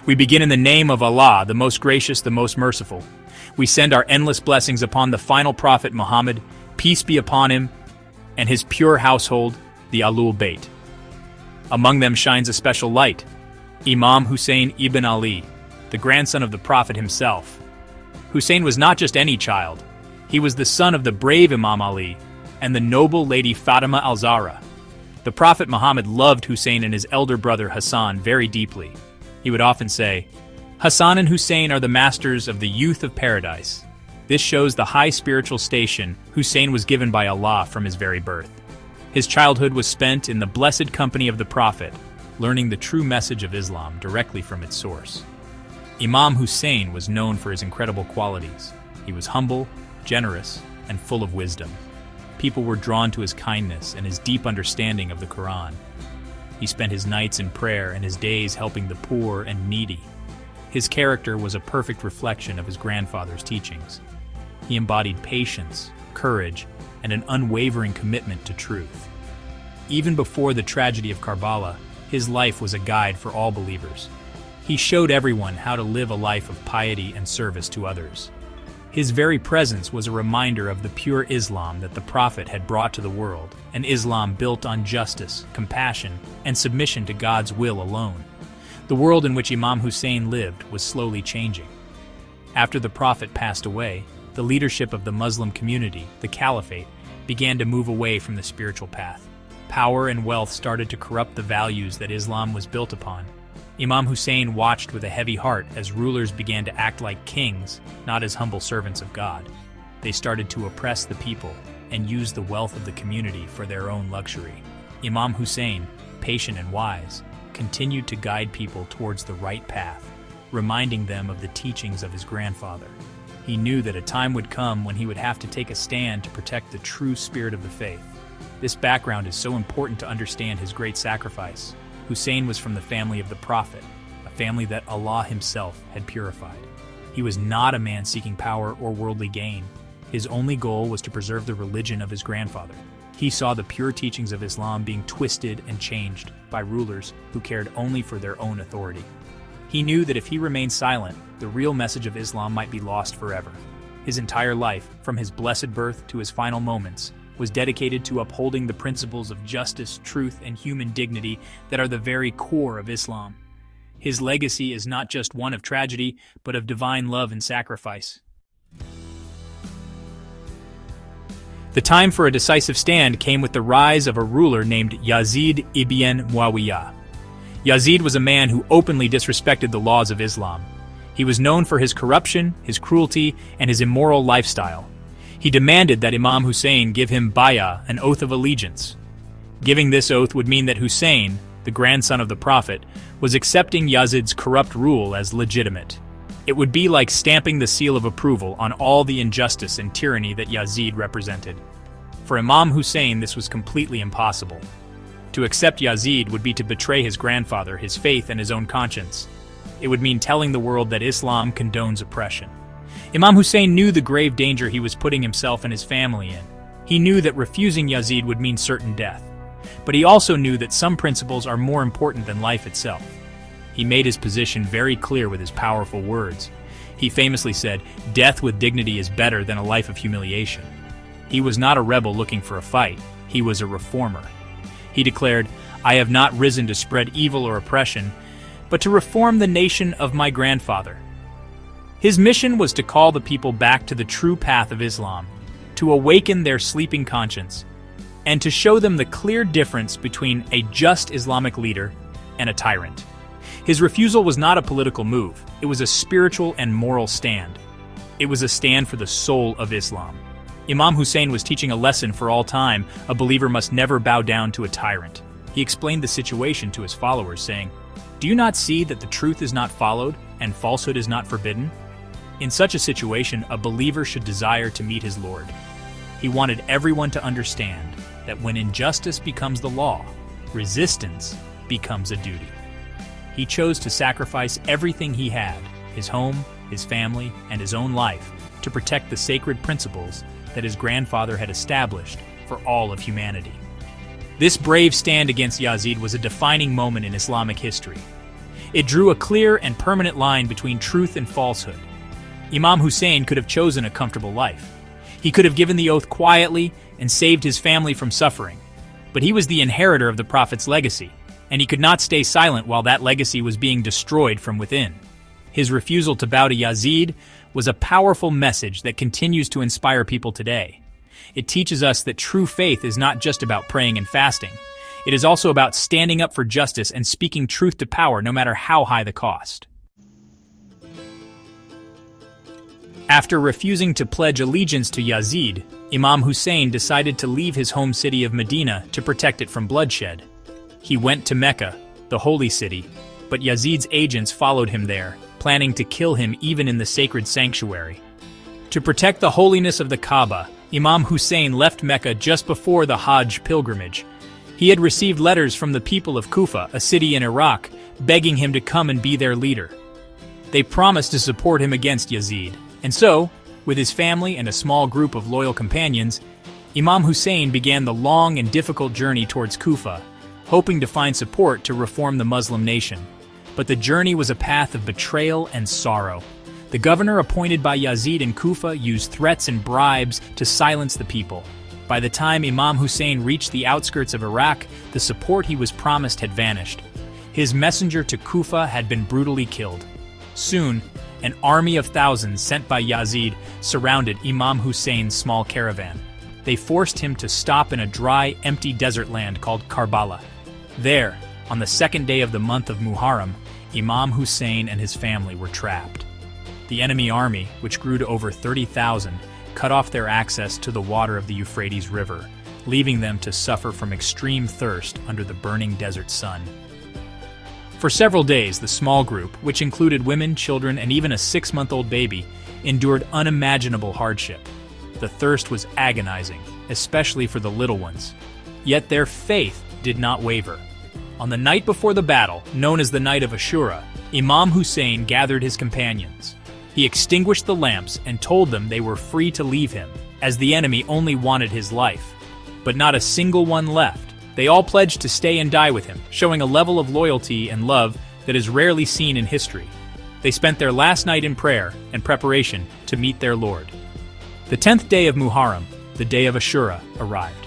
We begin in the name of Allah, the most gracious, the most merciful. We send our endless blessings upon the final prophet Muhammad, peace be upon him, and his pure household, the Ahlul Bayt. Among them shines a special light, Imam Husain ibn Ali, the grandson of the Prophet himself. Husain was not just any child. He was the son of the brave Imam Ali and the noble Lady Fatima al-Zahra. The Prophet Muhammad loved Husain and his elder brother Hassan very deeply. He would often say, "Hassan and Husain are the masters of the youth of paradise." This shows the high spiritual station Husain was given by Allah from his very birth. His childhood was spent in the blessed company of the Prophet, learning the true message of Islam directly from its source. Imam Husain was known for his incredible qualities. He was humble, generous, and full of wisdom. People were drawn to his kindness and his deep understanding of the Quran. He spent his nights in prayer and his days helping the poor and needy. His character was a perfect reflection of his grandfather's teachings. He embodied patience, courage, and an unwavering commitment to truth. Even before the tragedy of Karbala, his life was a guide for all believers. He showed everyone how to live a life of piety and service to others. His very presence was a reminder of the pure Islam that the Prophet had brought to the world, an Islam built on justice, compassion, and submission to God's will alone. The world in which Imam Husain lived was slowly changing. After the Prophet passed away, the leadership of the Muslim community, the Caliphate, began to move away from the spiritual path. Power and wealth started to corrupt the values that Islam was built upon. Imam Husain watched with a heavy heart as rulers began to act like kings, not as humble servants of God. They started to oppress the people and use the wealth of the community for their own luxury. Imam Husain, patient and wise, continued to guide people towards the right path, reminding them of the teachings of his grandfather. He knew that a time would come when he would have to take a stand to protect the true spirit of the faith. This background is so important to understand his great sacrifice. Husain was from the family of the Prophet, a family that Allah himself had purified. He was not a man seeking power or worldly gain. His only goal was to preserve the religion of his grandfather. He saw the pure teachings of Islam being twisted and changed by rulers who cared only for their own authority. He knew that if he remained silent, the real message of Islam might be lost forever. His entire life, from his blessed birth to his final moments, was dedicated to upholding the principles of justice, truth, and human dignity that are the very core of Islam. His legacy is not just one of tragedy, but of divine love and sacrifice. The time for a decisive stand came with the rise of a ruler named Yazid ibn Muawiyah. Yazid was a man who openly disrespected the laws of Islam. He was known for his corruption, his cruelty, and his immoral lifestyle. He demanded that Imam Husain give him bay'ah, an oath of allegiance. Giving this oath would mean that Husain, the grandson of the Prophet, was accepting Yazid's corrupt rule as legitimate. It would be like stamping the seal of approval on all the injustice and tyranny that Yazid represented. For Imam Husain, this was completely impossible. To accept Yazid would be to betray his grandfather, his faith, and his own conscience. It would mean telling the world that Islam condones oppression. Imam Husain knew the grave danger he was putting himself and his family in. He knew that refusing Yazid would mean certain death. But he also knew that some principles are more important than life itself. He made his position very clear with his powerful words. He famously said, "Death with dignity is better than a life of humiliation." He was not a rebel looking for a fight. He was a reformer. He declared, "I have not risen to spread evil or oppression, but to reform the nation of my grandfather." His mission was to call the people back to the true path of Islam, to awaken their sleeping conscience, and to show them the clear difference between a just Islamic leader and a tyrant. His refusal was not a political move. It was a spiritual and moral stand. It was a stand for the soul of Islam. Imam Husain was teaching a lesson for all time: a believer must never bow down to a tyrant. He explained the situation to his followers, saying, "Do you not see that the truth is not followed and falsehood is not forbidden? In such a situation, a believer should desire to meet his Lord." He wanted everyone to understand that when injustice becomes the law, resistance becomes a duty. He chose to sacrifice everything he had, his home, his family, and his own life, to protect the sacred principles that his grandfather had established for all of humanity. This brave stand against Yazid was a defining moment in Islamic history. It drew a clear and permanent line between truth and falsehood. Imam Husain could have chosen a comfortable life. He could have given the oath quietly and saved his family from suffering. But he was the inheritor of the Prophet's legacy, and he could not stay silent while that legacy was being destroyed from within. His refusal to bow to Yazid was a powerful message that continues to inspire people today. It teaches us that true faith is not just about praying and fasting. It is also about standing up for justice and speaking truth to power, no matter how high the cost. After refusing to pledge allegiance to Yazid, Imam Husain decided to leave his home city of Medina to protect it from bloodshed. He went to Mecca, the holy city, but Yazid's agents followed him there, planning to kill him even in the sacred sanctuary. To protect the holiness of the Kaaba, Imam Husain left Mecca just before the Hajj pilgrimage. He had received letters from the people of Kufa, a city in Iraq, begging him to come and be their leader. They promised to support him against Yazid, and so, with his family and a small group of loyal companions, Imam Husain began the long and difficult journey towards Kufa, hoping to find support to reform the Muslim nation. But the journey was a path of betrayal and sorrow. The governor appointed by Yazid in Kufa used threats and bribes to silence the people. By the time Imam Husain reached the outskirts of Iraq, the support he was promised had vanished. His messenger to Kufa had been brutally killed. Soon, an army of thousands sent by Yazid surrounded Imam Husain's small caravan. They forced him to stop in a dry, empty desert land called Karbala. There, on the second day of the month of Muharram, Imam Husain and his family were trapped. The enemy army, which grew to over 30,000, cut off their access to the water of the Euphrates River, leaving them to suffer from extreme thirst under the burning desert sun. For several days, the small group, which included women, children, and even a 6-month-old baby, endured unimaginable hardship. The thirst was agonizing, especially for the little ones. Yet their faith did not waver. On the night before the battle, known as the night of Ashura, Imam Husain gathered his companions. He extinguished the lamps and told them they were free to leave him, as the enemy only wanted his life. But not a single one left. They all pledged to stay and die with him, showing a level of loyalty and love that is rarely seen in history. They spent their last night in prayer and preparation to meet their Lord. The 10th day of Muharram, the day of Ashura, arrived.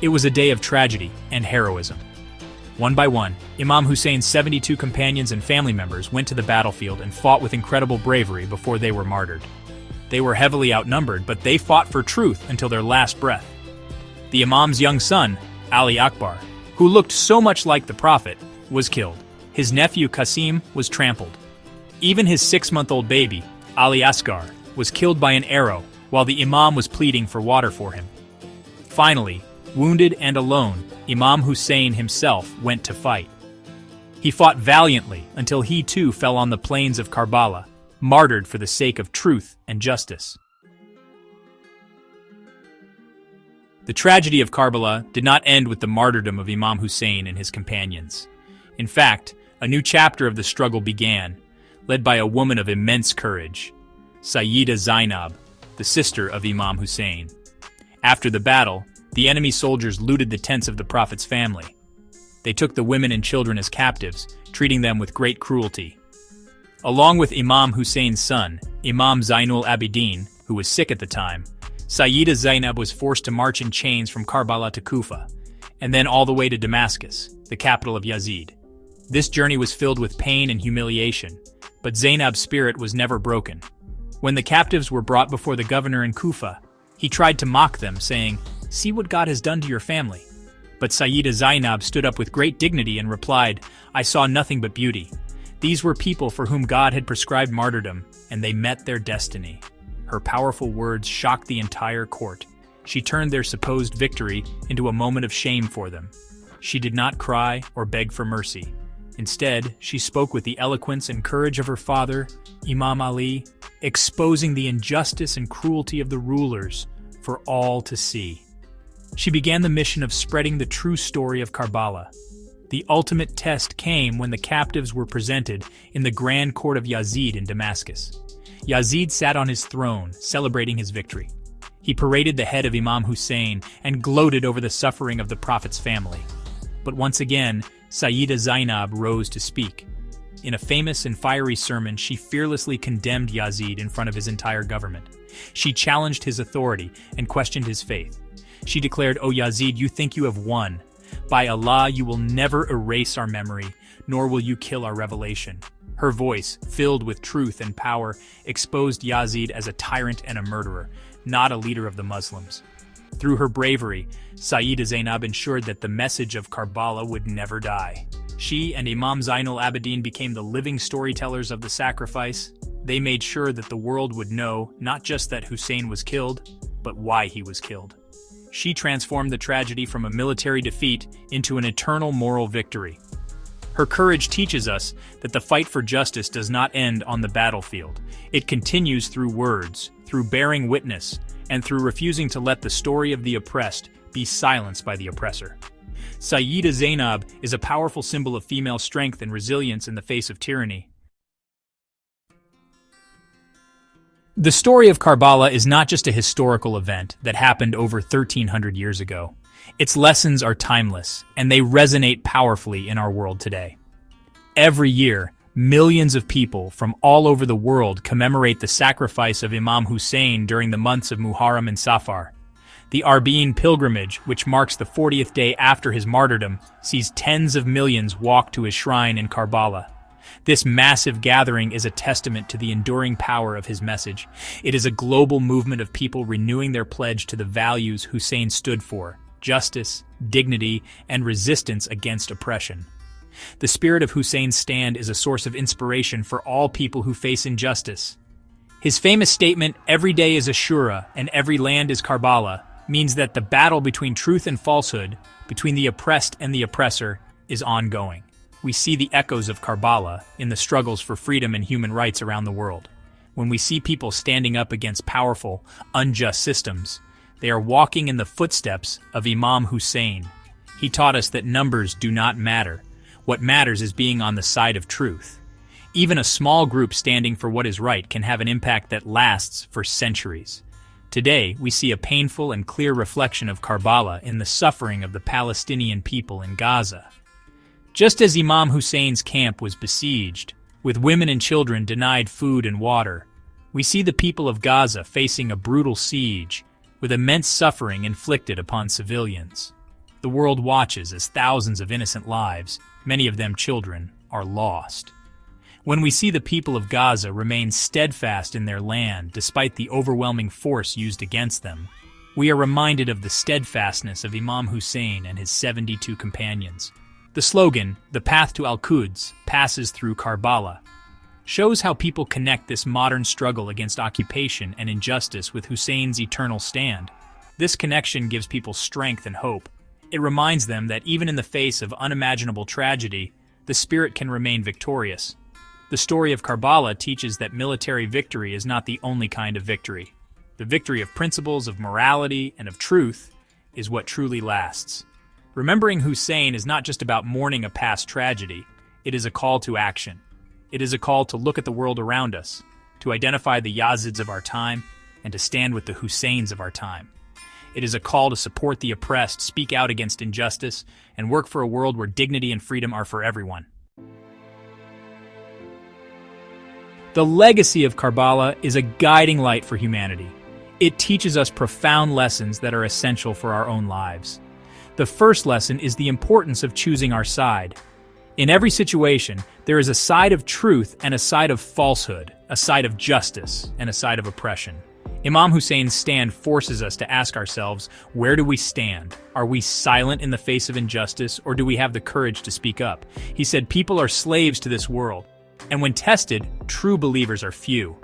It was a day of tragedy and heroism. One by one, Imam Husain's 72 companions and family members went to the battlefield and fought with incredible bravery before they were martyred. They were heavily outnumbered, but they fought for truth until their last breath. The Imam's young son, Ali Akbar, who looked so much like the Prophet, was killed. His nephew Qasim was trampled. Even his 6-month-old baby, Ali Asghar, was killed by an arrow while the Imam was pleading for water for him. Finally, wounded and alone, Imam Husain himself went to fight. He fought valiantly until he too fell on the plains of Karbala, martyred for the sake of truth and justice. The tragedy of Karbala did not end with the martyrdom of Imam Husain and his companions. In fact, a new chapter of the struggle began, led by a woman of immense courage, Sayyida Zainab, the sister of Imam Husain. After the battle, the enemy soldiers looted the tents of the Prophet's family. They took the women and children as captives, treating them with great cruelty. Along with Imam Husain's son, Imam Zainul Abidin, who was sick at the time, Sayyida Zainab was forced to march in chains from Karbala to Kufa, and then all the way to Damascus, the capital of Yazid. This journey was filled with pain and humiliation, but Zainab's spirit was never broken. When the captives were brought before the governor in Kufa, he tried to mock them, saying, "See what God has done to your family." But Sayyida Zainab stood up with great dignity and replied, "I saw nothing but beauty. These were people for whom God had prescribed martyrdom, and they met their destiny." Her powerful words shocked the entire court. She turned their supposed victory into a moment of shame for them. She did not cry or beg for mercy. Instead, she spoke with the eloquence and courage of her father, Imam Ali, exposing the injustice and cruelty of the rulers for all to see. She began the mission of spreading the true story of Karbala. The ultimate test came when the captives were presented in the grand court of Yazid in Damascus. Yazid sat on his throne, celebrating his victory. He paraded the head of Imam Husain and gloated over the suffering of the Prophet's family. But once again, Sayyida Zainab rose to speak. In a famous and fiery sermon, she fearlessly condemned Yazid in front of his entire government. She challenged his authority and questioned his faith. She declared, "O Yazid, you think you have won. By Allah, you will never erase our memory, nor will you kill our revelation." Her voice, filled with truth and power, exposed Yazid as a tyrant and a murderer, not a leader of the Muslims. Through her bravery, Sayyida Zainab ensured that the message of Karbala would never die. She and Imam Zainul Abidin became the living storytellers of the sacrifice. They made sure that the world would know not just that Hussein was killed, but why he was killed. She transformed the tragedy from a military defeat into an eternal moral victory. Her courage teaches us that the fight for justice does not end on the battlefield. It continues through words, through bearing witness, and through refusing to let the story of the oppressed be silenced by the oppressor. Sayyida Zainab is a powerful symbol of female strength and resilience in the face of tyranny. The story of Karbala is not just a historical event that happened over 1,300 years ago. Its lessons are timeless, and they resonate powerfully in our world today. Every year, millions of people from all over the world commemorate the sacrifice of Imam Husain during the months of Muharram and Safar. The Arbaeen pilgrimage, which marks the 40th day after his martyrdom, sees tens of millions walk to his shrine in Karbala. This massive gathering is a testament to the enduring power of his message. It is a global movement of people renewing their pledge to the values Hussein stood for: justice, dignity, and resistance against oppression. The spirit of Hussein's stand is a source of inspiration for all people who face injustice. His famous statement, "Every day is Ashura and every land is Karbala," means that the battle between truth and falsehood, between the oppressed and the oppressor, is ongoing. We see the echoes of Karbala in the struggles for freedom and human rights around the world. When we see people standing up against powerful, unjust systems, they are walking in the footsteps of Imam Husain. He taught us that numbers do not matter. What matters is being on the side of truth. Even a small group standing for what is right can have an impact that lasts for centuries. Today, we see a painful and clear reflection of Karbala in the suffering of the Palestinian people in Gaza. Just as Imam Hussein's camp was besieged, with women and children denied food and water, we see the people of Gaza facing a brutal siege, with immense suffering inflicted upon civilians. The world watches as thousands of innocent lives, many of them children, are lost. When we see the people of Gaza remain steadfast in their land despite the overwhelming force used against them, we are reminded of the steadfastness of Imam Husain and his 72 companions. The slogan, "The path to Al-Quds passes through Karbala," shows how people connect this modern struggle against occupation and injustice with Hussein's eternal stand. This connection gives people strength and hope. It reminds them that even in the face of unimaginable tragedy, the spirit can remain victorious. The story of Karbala teaches that military victory is not the only kind of victory. The victory of principles, of morality, and of truth is what truly lasts. Remembering Hussein is not just about mourning a past tragedy, it is a call to action. It is a call to look at the world around us, to identify the Yazids of our time, and to stand with the Husseins of our time. It is a call to support the oppressed, speak out against injustice, and work for a world where dignity and freedom are for everyone. The legacy of Karbala is a guiding light for humanity. It teaches us profound lessons that are essential for our own lives. The first lesson is the importance of choosing our side. In every situation, there is a side of truth and a side of falsehood, a side of justice and a side of oppression. Imam Hussein's stand forces us to ask ourselves, where do we stand? Are we silent in the face of injustice, or do we have the courage to speak up? He said, "People are slaves to this world, and when tested, true believers are few."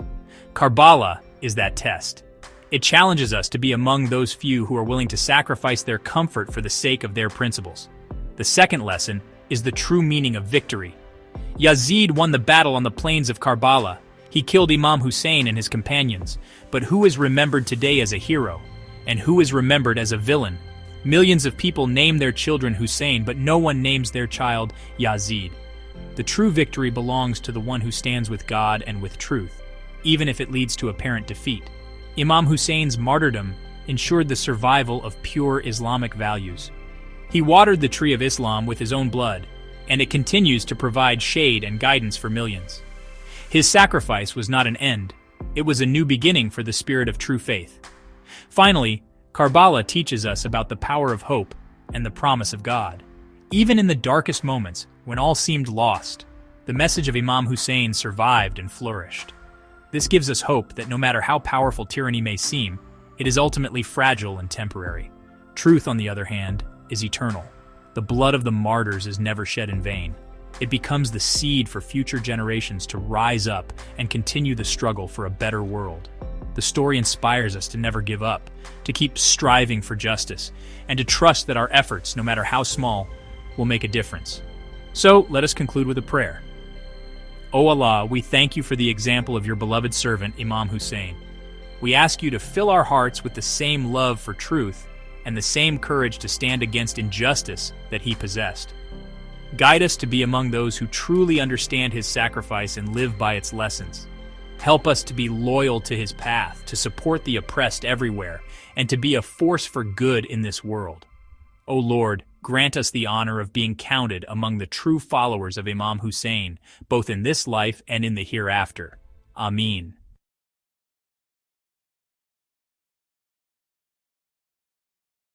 Karbala is that test. It challenges us to be among those few who are willing to sacrifice their comfort for the sake of their principles. The second lesson is the true meaning of victory. Yazid won the battle on the plains of Karbala. He killed Imam Husain and his companions. But who is remembered today as a hero? And who is remembered as a villain? Millions of people name their children Husain, but no one names their child Yazid. The true victory belongs to the one who stands with God and with truth, even if it leads to apparent defeat. Imam Husain's martyrdom ensured the survival of pure Islamic values. He watered the tree of Islam with his own blood, and it continues to provide shade and guidance for millions. His sacrifice was not an end, it was a new beginning for the spirit of true faith. Finally, Karbala teaches us about the power of hope and the promise of God. Even in the darkest moments, when all seemed lost, the message of Imam Husain survived and flourished. This gives us hope that no matter how powerful tyranny may seem, it is ultimately fragile and temporary. Truth, on the other hand, is eternal. The blood of the martyrs is never shed in vain. It becomes the seed for future generations to rise up and continue the struggle for a better world. The story inspires us to never give up, to keep striving for justice, and to trust that our efforts, no matter how small, will make a difference. So, let us conclude with a prayer. O Allah, we thank you for the example of your beloved servant, Imam Husain. We ask you to fill our hearts with the same love for truth and the same courage to stand against injustice that he possessed. Guide us to be among those who truly understand his sacrifice and live by its lessons. Help us to be loyal to his path, to support the oppressed everywhere, and to be a force for good in this world. O Lord, grant us the honor of being counted among the true followers of Imam Husain, both in this life and in the hereafter. Amin.